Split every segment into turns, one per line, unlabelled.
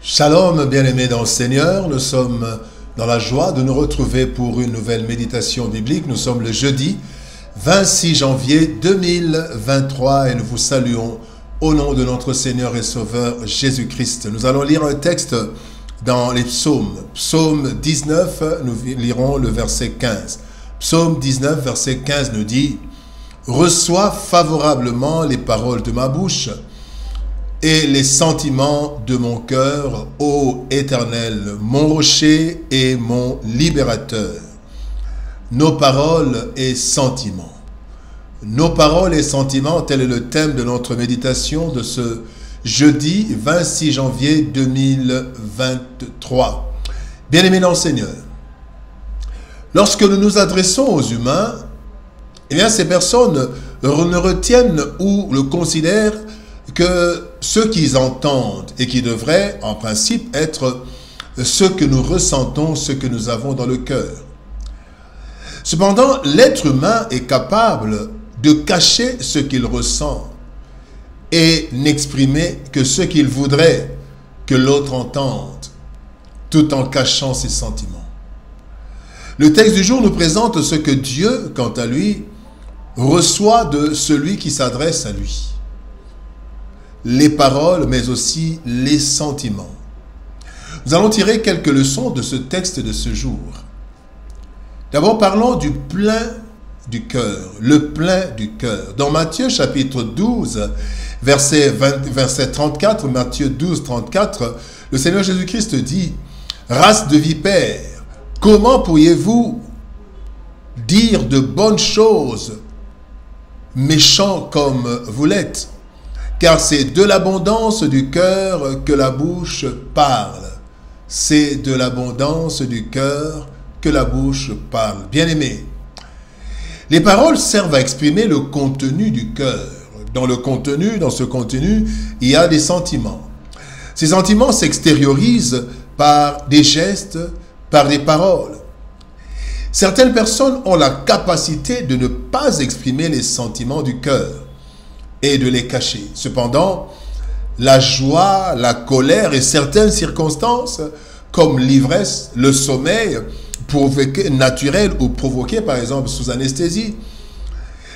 Shalom, bien-aimés dans le Seigneur, nous sommes dans la joie de nous retrouver pour une nouvelle méditation biblique. Nous sommes le jeudi 26 janvier 2023 et nous vous saluons au nom de notre Seigneur et Sauveur Jésus-Christ. Nous allons lire un texte dans les psaumes. Psaume 19, nous lirons le verset 15. Psaume 19, verset 15 nous dit « Reçois favorablement les paroles de ma bouche et les sentiments de mon cœur, ô Éternel, mon rocher et mon libérateur. » Nos paroles et sentiments. Nos paroles et sentiments, tel est le thème de notre méditation de ce jeudi 26 janvier 2023. Bien-aimés dans le Seigneur, lorsque nous nous adressons aux humains, eh bien ces personnes ne retiennent ou le considèrent que ce qu'ils entendent et qui devrait en principe être ce que nous ressentons, ce que nous avons dans le cœur. Cependant, l'être humain est capable de cacher ce qu'il ressent et n'exprimer que ce qu'il voudrait que l'autre entende, tout en cachant ses sentiments. Le texte du jour nous présente ce que Dieu, quant à lui, reçoit de celui qui s'adresse à lui. Les paroles, mais aussi les sentiments. Nous allons tirer quelques leçons de ce texte de ce jour. D'abord, parlons du plein du cœur, le plein du cœur. Dans Matthieu chapitre 12, verset 34, Matthieu 12, 34, le Seigneur Jésus-Christ dit « Race de vipères, comment pourriez-vous dire de bonnes choses, méchants comme vous l'êtes ? Car c'est de l'abondance du cœur que la bouche parle. » C'est de l'abondance du cœur que la bouche parle. Bien-aimés, les paroles servent à exprimer le contenu du cœur. Dans ce contenu, il y a des sentiments. Ces sentiments s'extériorisent par des gestes, par des paroles. Certaines personnes ont la capacité de ne pas exprimer les sentiments du cœur et de les cacher. Cependant, la joie, la colère et certaines circonstances, comme l'ivresse, le sommeil, naturel ou provoqué par exemple sous anesthésie,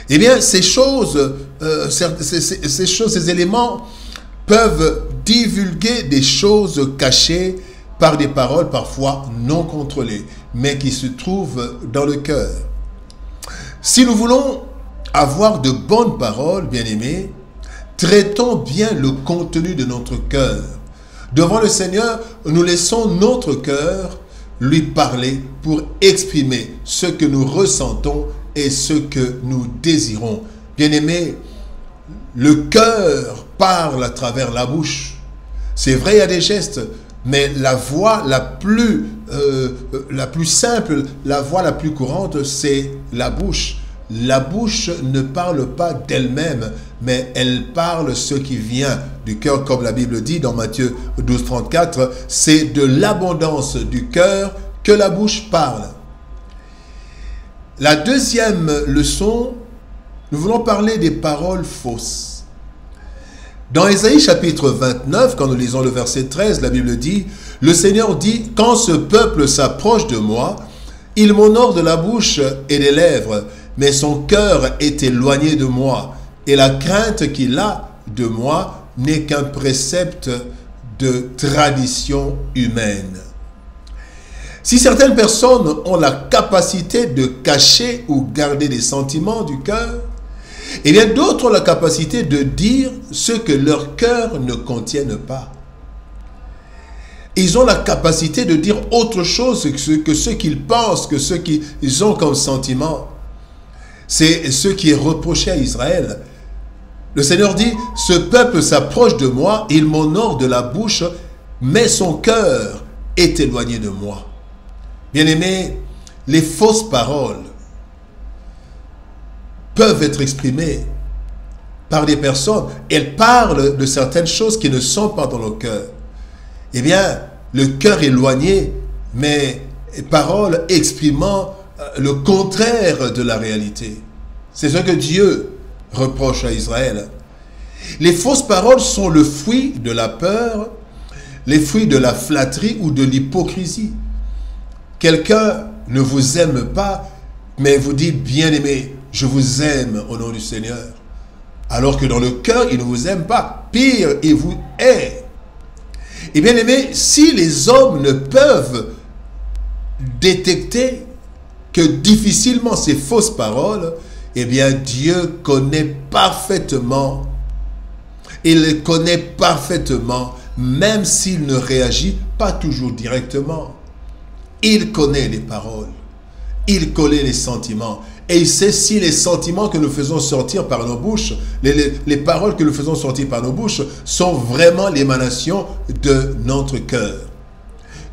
eh bien ces éléments peuvent divulguer des choses cachées par des paroles parfois non contrôlées, mais qui se trouvent dans le cœur. Si nous voulons avoir de bonnes paroles, bien-aimés, traitons bien le contenu de notre cœur. Devant le Seigneur, nous laissons notre cœur lui parler pour exprimer ce que nous ressentons et ce que nous désirons. Bien-aimés, le cœur parle à travers la bouche. C'est vrai, il y a des gestes, mais la voix la plus simple, la voix la plus courante, c'est la bouche. La bouche ne parle pas d'elle-même, mais elle parle ce qui vient du cœur, comme la Bible dit dans Matthieu 12, 34, c'est de l'abondance du cœur que la bouche parle. La deuxième leçon, nous voulons parler des paroles fausses. Dans Ésaïe chapitre 29, quand nous lisons le verset 13, la Bible dit, le Seigneur dit, quand ce peuple s'approche de moi, il m'honore de la bouche et des lèvres, mais son cœur est éloigné de moi, et la crainte qu'il a de moi n'est qu'un précepte de tradition humaine. Si certaines personnes ont la capacité de cacher ou garder les sentiments du cœur, eh bien d'autres ont la capacité de dire ce que leur cœur ne contienne pas. Ils ont la capacité de dire autre chose que ce qu'ils pensent, que ce qu'ils ont comme sentiment. C'est ce qui est reproché à Israël. Le Seigneur dit, ce peuple s'approche de moi, il m'honore de la bouche, mais son cœur est éloigné de moi. Bien-aimés, les fausses paroles peuvent être exprimées par des personnes. Elles parlent de certaines choses qui ne sont pas dans le cœur. Eh bien, le cœur éloigné, mais paroles exprimant le contraire de la réalité. C'est ce que Dieu reproche à Israël. Les fausses paroles sont le fruit de la peur, les fruits de la flatterie ou de l'hypocrisie. Quelqu'un ne vous aime pas, mais vous dit, bien-aimé, je vous aime au nom du Seigneur. Alors que dans le cœur, il ne vous aime pas. Pire, il vous hait. Et bien aimé, si les hommes ne peuvent détecter que difficilement ces fausses paroles, eh bien Dieu connaît parfaitement. Il les connaît parfaitement, même s'il ne réagit pas toujours directement. Il connaît les paroles. Il connaît les sentiments. Et il sait si les sentiments que nous faisons sortir par nos bouches, les paroles que nous faisons sortir par nos bouches sont vraiment l'émanation de notre cœur.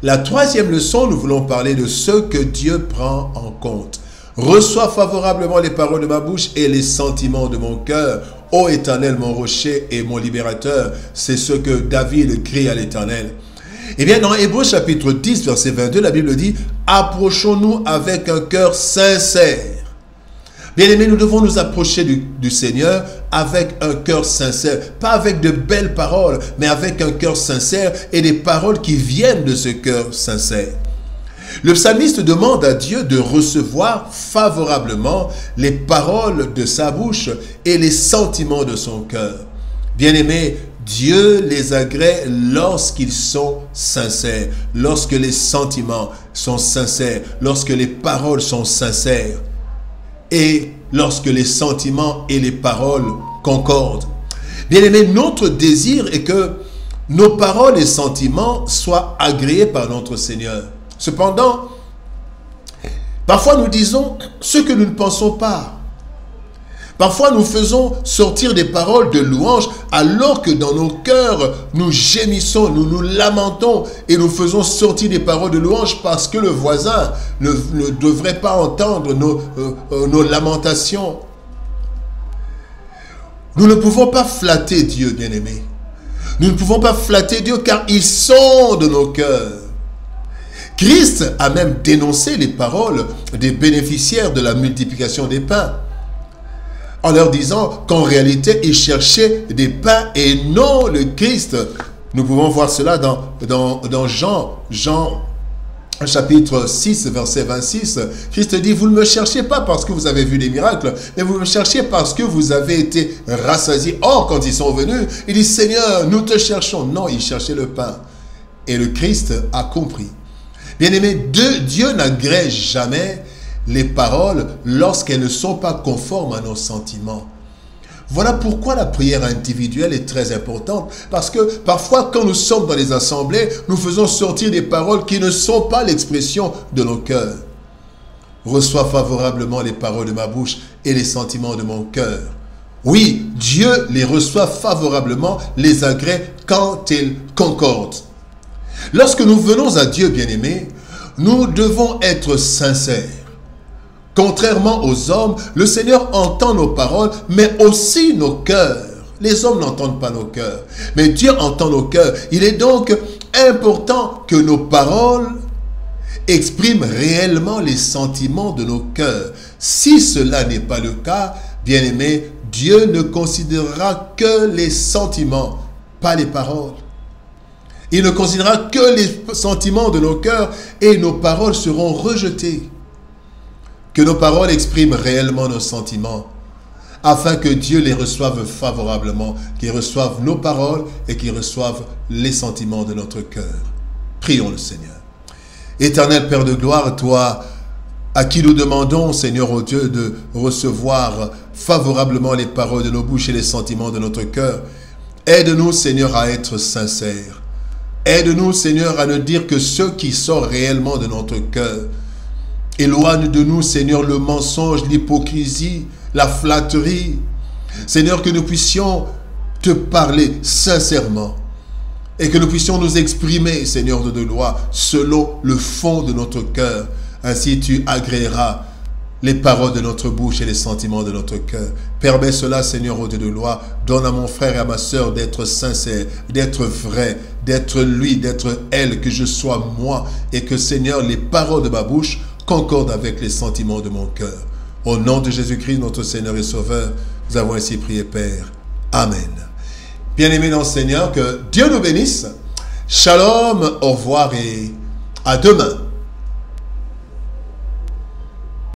La troisième leçon, nous voulons parler de ce que Dieu prend en compte. Reçois favorablement les paroles de ma bouche et les sentiments de mon cœur. Ô Éternel, mon rocher et mon libérateur. C'est ce que David crie à l'Éternel. Eh bien, dans Hébreux chapitre 10, verset 22, la Bible dit « Approchons-nous avec un cœur sincère. » Bien-aimés, nous devons nous approcher du Seigneur avec un cœur sincère. Pas avec de belles paroles, mais avec un cœur sincère et des paroles qui viennent de ce cœur sincère. Le psalmiste demande à Dieu de recevoir favorablement les paroles de sa bouche et les sentiments de son cœur. Bien-aimés, Dieu les agrée lorsqu'ils sont sincères, lorsque les sentiments sont sincères, lorsque les paroles sont sincères et lorsque les sentiments et les paroles concordent. Bien-aimés, notre désir est que nos paroles et sentiments soient agréés par notre Seigneur. Cependant, parfois nous disons ce que nous ne pensons pas. Parfois nous faisons sortir des paroles de louange alors que dans nos cœurs nous gémissons, nous nous lamentons et nous faisons sortir des paroles de louange parce que le voisin ne devrait pas entendre nos lamentations. Nous ne pouvons pas flatter Dieu, bien-aimé. Nous ne pouvons pas flatter Dieu car il sonde nos cœurs. Christ a même dénoncé les paroles des bénéficiaires de la multiplication des pains, en leur disant qu'en réalité, ils cherchaient des pains et non le Christ. Nous pouvons voir cela dans Jean chapitre 6, verset 26. Christ dit, vous ne me cherchez pas parce que vous avez vu des miracles, mais vous me cherchez parce que vous avez été rassasiés. Or, quand ils sont venus, ils disent, Seigneur, nous te cherchons. Non, ils cherchaient le pain. Et le Christ a compris. Bien-aimé, Dieu n'agrège jamais les paroles lorsqu'elles ne sont pas conformes à nos sentiments. Voilà pourquoi la prière individuelle est très importante. Parce que parfois, quand nous sommes dans les assemblées, nous faisons sortir des paroles qui ne sont pas l'expression de nos cœurs. Reçois favorablement les paroles de ma bouche et les sentiments de mon cœur. Oui, Dieu les reçoit favorablement, les agrée quand ils concordent. Lorsque nous venons à Dieu, bien-aimés, nous devons être sincères. Contrairement aux hommes, le Seigneur entend nos paroles, mais aussi nos cœurs. Les hommes n'entendent pas nos cœurs, mais Dieu entend nos cœurs. Il est donc important que nos paroles expriment réellement les sentiments de nos cœurs. Si cela n'est pas le cas, bien-aimés, Dieu ne considérera que les sentiments, pas les paroles. Il ne considérera que les sentiments de nos cœurs et nos paroles seront rejetées. Que nos paroles expriment réellement nos sentiments, afin que Dieu les reçoive favorablement, qu'il reçoive nos paroles et qu'il reçoive les sentiments de notre cœur. Prions le Seigneur. Éternel Père de gloire, toi, à qui nous demandons, Seigneur, ô Dieu, de recevoir favorablement les paroles de nos bouches et les sentiments de notre cœur, aide-nous, Seigneur, à être sincères. Aide-nous, Seigneur, à ne dire que ce qui sort réellement de notre cœur. Éloigne de nous, Seigneur, le mensonge, l'hypocrisie, la flatterie. Seigneur, que nous puissions te parler sincèrement et que nous puissions nous exprimer, Seigneur de loi, selon le fond de notre cœur. Ainsi, tu agréeras les paroles de notre bouche et les sentiments de notre cœur. Permets cela, Seigneur, au Dieu de loi. Donne à mon frère et à ma sœur d'être sincère, d'être vrai, d'être lui, d'être elle, que je sois moi, et que, Seigneur, les paroles de ma bouche concordent avec les sentiments de mon cœur. Au nom de Jésus-Christ, notre Seigneur et Sauveur, nous avons ainsi prié, Père. Amen. Bien-aimés dans le Seigneur, que Dieu nous bénisse. Shalom, au revoir et à demain.